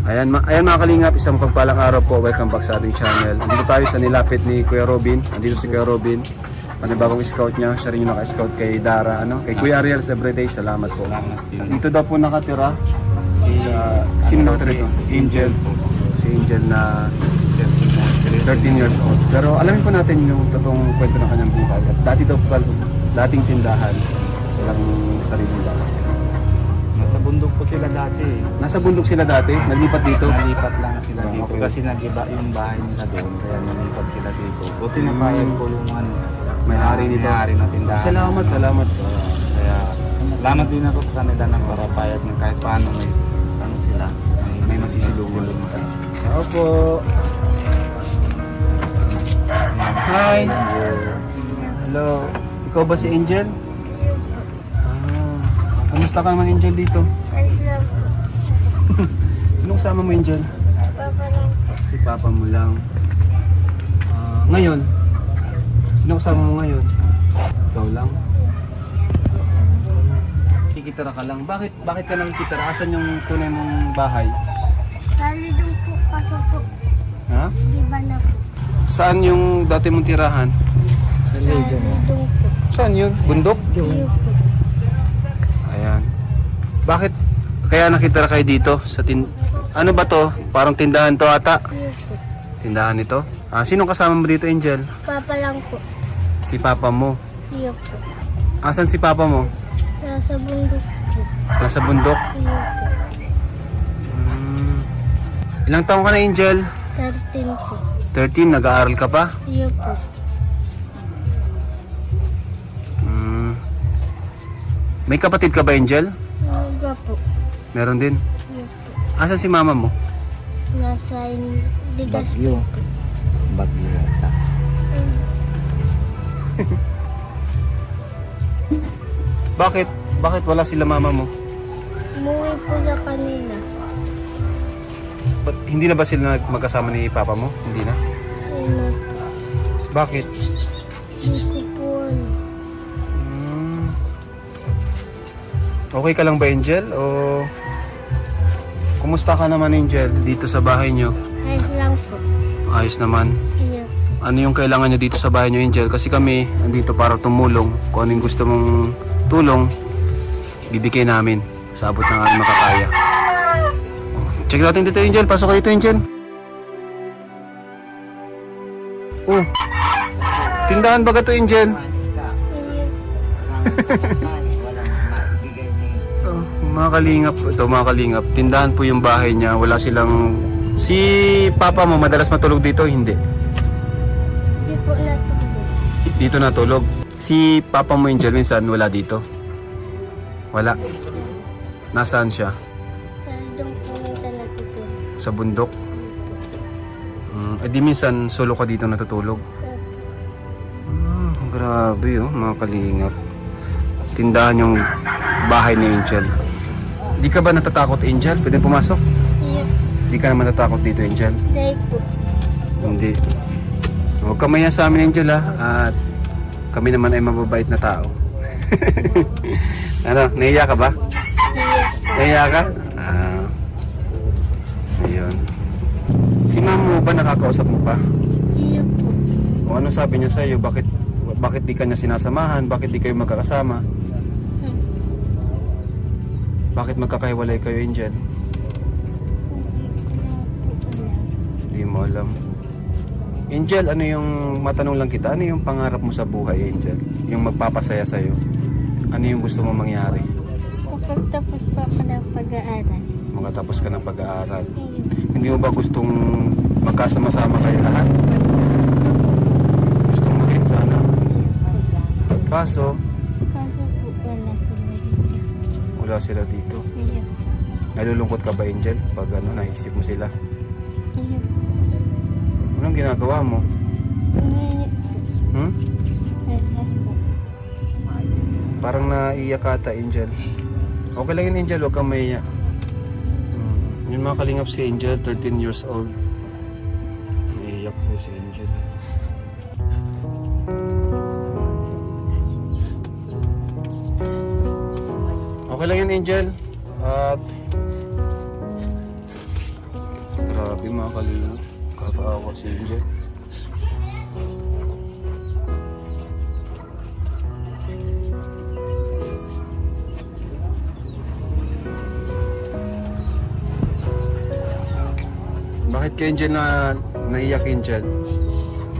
Ayan mga kalingap, isang pagpalang araw po. Welcome back sa ating channel. Nandito tayo sa nilapit ni Kuya Robin. Nandito si Kuya Robin. Panibagong scout niya. Siya rin yung naka-scout kay Dara. Kay Kuya Ariel Everyday. Salamat po. Dito daw po nakatira. Sino nakatira ito? Angel. Si Angel na 13 years old. Pero alamin po natin yung totoong kwento ng kanyang buhay. At dati daw po, dating tindahan. Walang sariling bahay. Nasa bundok po sila dati. Nasa bundok sila dati? Naglipat dito? Nalipat lang sila dito Okay. kasi nag-iba yung bahay nila doon. Kaya nalipat sila dito. Buti na payag ko yung May-ari nito. may-ari na tindahan. Salamat. Kaya salamat din ako sa kanila ng parapayag na kahit paano may sila. May masisilungan. Tao po. Hi. Hello. Ikaw ba si Angel? Kamusta ka naman, Angel, dito? Ayos lang po. Sino kasama mo, Angel? Papa lang po. Si Papa mo lang. Ngayon? Sino kasama mo ngayon? Ikaw lang? Kikitara ka lang. Bakit ka nang kikitara? Asan yung tunay mong bahay? Lali doon po kaso po. Ha? Di ba na po? Saan yung dati mong tirahan? Sa Lali doon po. Saan yun? Bundok? Iyo po. Ayan. Bakit kaya nakitira kayo dito? Ano ba to? Parang tindahan to ata. Iyo po. Tindahan ito? Sino kasama mo dito, Angel? Papa lang po. Si Papa mo. Iyo po. Asan si Papa mo? Nasa bundok po. Nasa bundok? Iyo po. Ilang taon ka na, Angel? 13 po. 13, nag-aaral ka pa? Iyo po. May kapatid ka ba, Angel? Iba po. Meron din. Iyo po. Asan si mama mo? Nasa Ligas Bagyo. po. Bagyo yata. Bakit wala sila mama mo? Umuwi po sa kanila. Hindi na ba sila magkasama ni Papa mo? Hindi na? Ano po. Bakit? Hindi ko po alam. Okay ka lang ba, Angel? O kumusta ka naman, Angel, dito sa bahay nyo? Ayos lang po. Ayos naman. Iyo. Ano yung kailangan nyo dito sa bahay nyo, Angel? Kasi kami andito para tumulong. Kung anong gusto mong tulong, bibigay namin sa abot ng aming makakaya. Check natin dito, Angel. Pasok ka dito, Angel. Oh. Tindahan ba ka to, Angel? Iyo. Oh, mga kalingap. Ito, mga kalingap. Tindahan po yung bahay niya. Wala silang... Si Papa mo madalas matulog dito? Hindi. Hindi po natulog. Dito natulog. Si Papa mo, Angel, minsan wala dito. Wala. Nasaan siya? Doon po minsan natutulog. Sa bundok? Di minsan solo ka dito natutulog? Grabe mga kalingap. Tindahan yung bahay ni Angel. Di ka ba natatakot, Angel? Pwede pumasok? Iyo. Di ka naman natatakot dito, Angel? Dahil po. Hindi. Huwag ka maya sa amin, Angel, ha? At kami naman ay mababait na tao. Ano, nahiya ka ba? Nahiya ka? Ayun. Si mama mo ba nakakausap mo pa? Iyo po. O ano sabi niya sa'yo? Bakit di ka niya sinasamahan? Bakit di kayo magkakasama? Bakit magkakahiwalay kayo, Angel? Hindi mo alam. Angel, ano yung, matanong lang kita, ano yung pangarap mo sa buhay, Angel? Yung magpapasaya sa'yo? Ano yung gusto mo mangyari? Pagtapos pa ako ng pag-aaral. Makatapos ka ng pag-aaral. Iyo. Hindi mo ba gustong magkasama-sama kayo lahat? Gustong maging sana? Kaso, Kaso po wala sila dito. wala sila dito. Iyo. Nalulungkot ka ba, Angel? Pag naisip mo sila? Iyo. Anong ginagawa mo? Ngayon po. Hmm? Wala po. Parang naiiyak ka ata, Angel. Okay lang yun, Angel. Huwag kang maiiyak. Yung mga kalingap si Angel, 13 years old. Naiiyak po si Angel. Okay lang yun, Angel. At Grabe mga kalingap. Kakaawa si Angel. Bakit kay Angel na naiyak, Angel?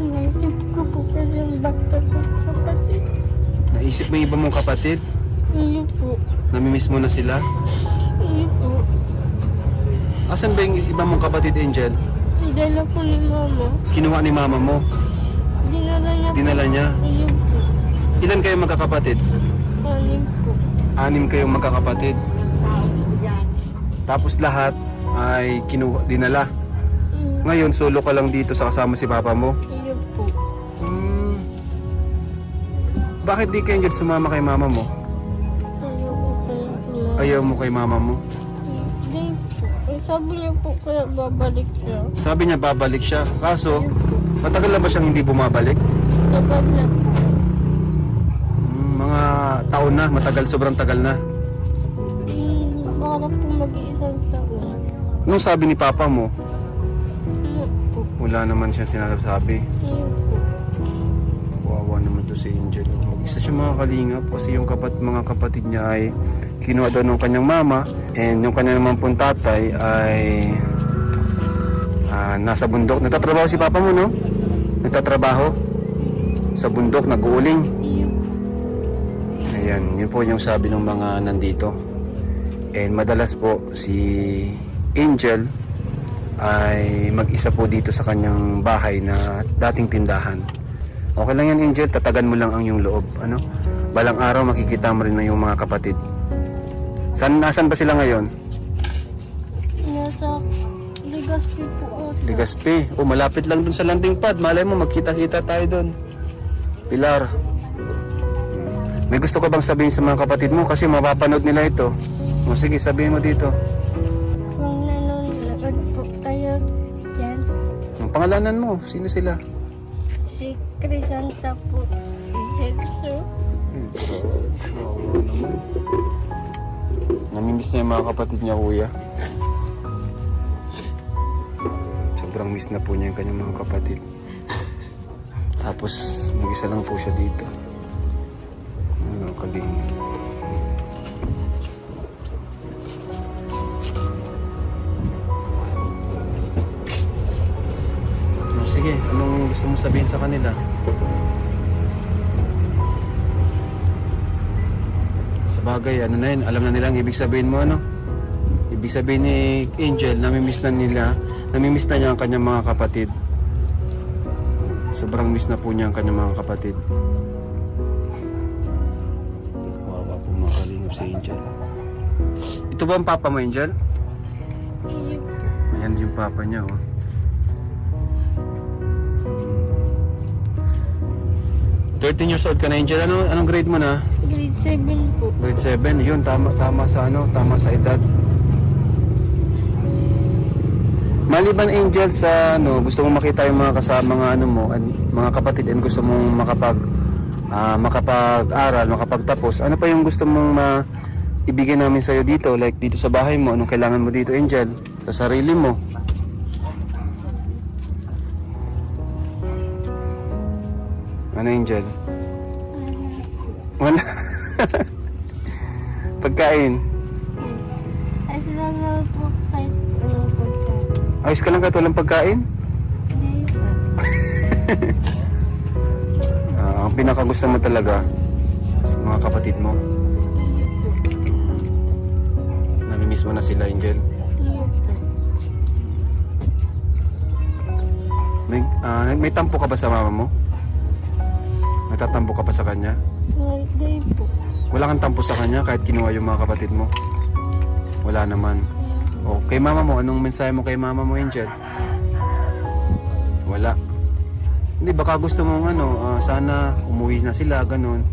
Naisip ko po kasi yung bakta ko kapatid. Naisip mo yung iba mong kapatid? Iyo po. Namimiss mo na sila? Iyo po. Asan ba yung iba mong kapatid, Angel? Dala po ni mama. Kinuha ni mama mo? Dinala niya po. Dinala niya? Iyo po. Ilan kayo magkakapatid? 6 po. 6 kayong magkakapatid. Tapos lahat ay dinala. Ngayon, solo ka lang dito sa kasama si papa mo. Iyo po. Bakit di ka Angel sumama kay mama mo? Ayaw Ayaw mo ko pala. kay mama mo? Hindi po. Sabi niya po kaya babalik siya. Sabi niya babalik siya. Kaso, matagal na ba siyang hindi bumabalik? Sabag na po. Mga taon na, matagal, sobrang tagal na. Baka po mag-iisang taon. Anong sabi ni papa mo? Iyo po. Wala naman siyang sinasabi. Iyo po. Kawawa naman to si Angel. Mag-isa siya mga kalingap kasi yung mga kapatid niya ay kinuha daw ng kanyang mama, and yung kanya naman pong tatay ay nasa bundok. Nagtatrabaho si papa mo, no? Nagtatrabaho sa bundok, nag-uuling. Iyo po. Ayan, yun po yung sabi ng mga nandito. And madalas po si Angel ay mag-isa po dito sa kanyang bahay na dating tindahan. Okay lang yan, Angel, tatagan mo lang ang iyong loob. Ano? Balang araw makikita mo rin na yung mga kapatid. Nasaan ba sila ngayon? Nasa Legazpi po ata. Legazpi. O, malapit lang dun sa landing pad. Malay mo, magkita-kita tayo dun. Pilar. May gusto ka bang sabihin sa mga kapatid mo? Kasi mapapanood nila ito. O, sige, sabihin mo dito. Kung nanonood po kayo dyan, Ang pangalanan mo, sino sila? si Crisanta po, si Sexo. Namimiss niya yung mga kapatid niya, kuya. Sobrang miss na po niya yung kanyang mga kapatid. Tapos, mag-isa lang po siya dito. Ano, kaling. Sige, anong gusto mong sabihin sa kanila? Sa bagay, ano na yun, alam na nilang ibig sabihin mo, ano? Ibig sabihin ni Angel, namimiss na niya ang kanyang mga kapatid. Sobrang miss na po niya ang kanyang mga kapatid. Kawawa po mga kalingap si Angel. Ito ba ang papa mo, Angel? Iyo po. Ayan yung papa niya, oh. 13 years old ka na, Angel. Anong grade mo na? Grade 7 po. Grade 7. Yun, tama sa edad. Maliban, Angel, sa gusto mong makita yung mga kasama, mga kapatid, and gusto mong makapag-aral, makapagtapos. Ano pa yung gusto mong ibigay namin sa'yo dito? Like dito sa bahay mo, anong kailangan mo dito, Angel? Sa sarili mo. Ano, Angel? Wala. Pagkain. Ayos lang na po kahit anong pagkain. Ayos ka lang kahit walang pagkain? Hindi po. Ang pinakagusto mo talaga sa mga kapatid mo. Namimiss mo na sila, Angel. Iyo po. May tampo ka ba sa mama mo? Nagtatampo ka pa sa kanya? Hindi po. Wala kang tampo sa kanya kahit kinuha yung mga kapatid mo? Wala naman. O, kay mama mo, anong mensahe mo kay mama mo, Angel? Wala. Hindi, baka gusto mong sana umuwi na sila, ganun.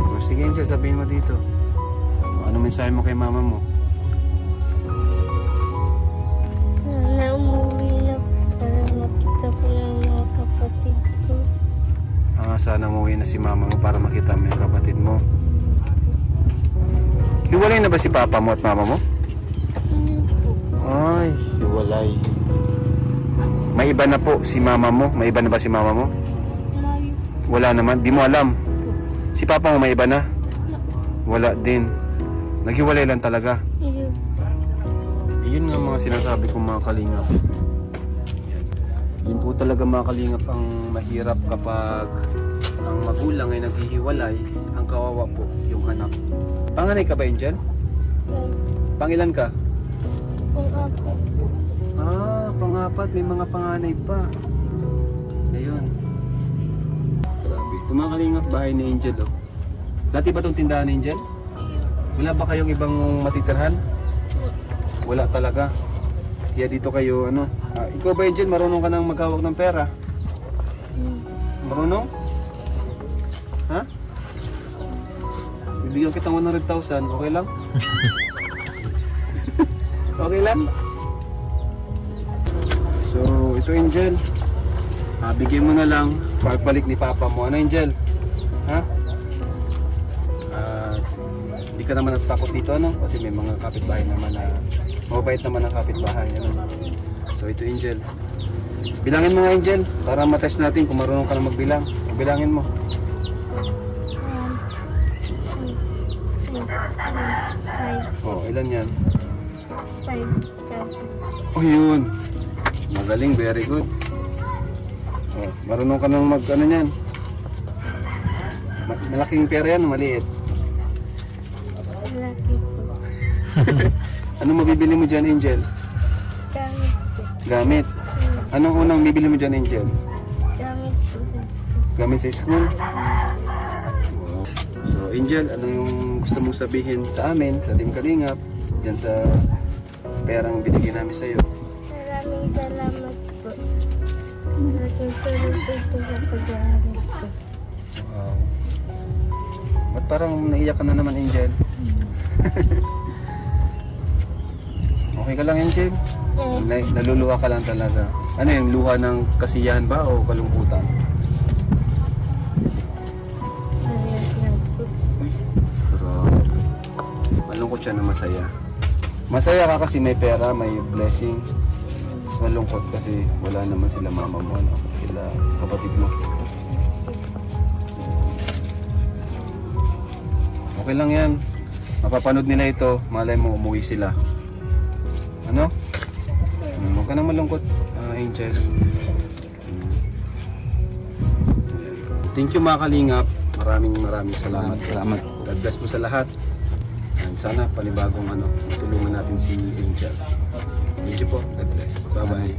O, sige, Angel, sabihin mo dito. O, anong mensahe mo kay mama mo? Sana umuwi na para makita ko lang mga kapatid ko. Sana umuwi na si mama mo para makita mo yung kapatid mo. Hiwalay na ba si papa mo at mama mo? Iyo po. Ay, hiwalay. May iba na po si mama mo. May iba na ba si mama mo? Layo. Wala naman. Di mo alam. Si papa mo may iba na? Na. Wala din. Naghiwalay lang talaga. Iyo. Yun nga mga sinasabi kong mga kalingap. Yan. Yun po talaga mga kalingap ang mahirap kapag ang magulang ay naghihiwalay. Ang kawawa po yung anak. Panganay ka ba, Angel? Pangilan ka? Pang-apo. Ah, pang-apat. May mga panganay pa. Ayun. Grabe. Ito mga kalingap, bahay ni Angel. Oh. Dati ba itong tindahan ni Angel? Wala ba kayong ibang matitirhan? Wala talaga. Kaya dito kayo, ano? Ikaw ba, Angel, marunong ka nang maghawak ng pera? Marunong? Ha? Bibigyan kita 100,000, okay lang? Okay lang? So, ito Angel. Bigyan mo na lang pagbalik ni Papa mo. Ano Angel? Ha? Hindi ka naman natatakot dito, ano? Kasi may mga kapitbahay naman na mabait naman ang kapitbahay, ano? So, ito Angel. Bilangin mo nga Angel para matest natin kung marunong ka na magbilang. Bilangin mo. 5,000. Oh, ilan yan? 5,000. Oh, yun. Magaling, very good. Oh, marunong ka nang mag, ano yan? Malaking pera yan, maliit. Laki po. Ano mabibili mo dyan, Angel? Gamit po. Gamit. Anong unang bibili mo dyan, Angel? Gamit po sa Gamit sa school? Wow. So, Angel, ano yung gusto mong sabihin sa amin, sa Team Kalingap, dyan sa perang binigyan namin sa'yo? Maraming salamat po. Malaking tulong po ito sa pag-aaral ko. Wow. Ba't parang naiyak ka na naman, Angel? Okay ka lang, Angel? Yes. Naluluha ka lang talaga. Ano yung luha ng kasiyahan ba o kalungkutan? Parehas lang po. Uy, grabe. Malungkot siya na masaya. Masaya ka kasi may pera, may blessing. Mas malungkot kasi wala naman sila mama mo, no? Sila kapatid mo. Okay lang yan. Mapapanood nila ito, malay mo umuwi sila. Ano? Huwag ka nang malungkot, Angel. Thank you mga kalingap. Maraming salamat. Salamat. God bless po sa lahat. And sana panibagong tulungan natin si Angel. Thank you po. God bless. Bye-bye.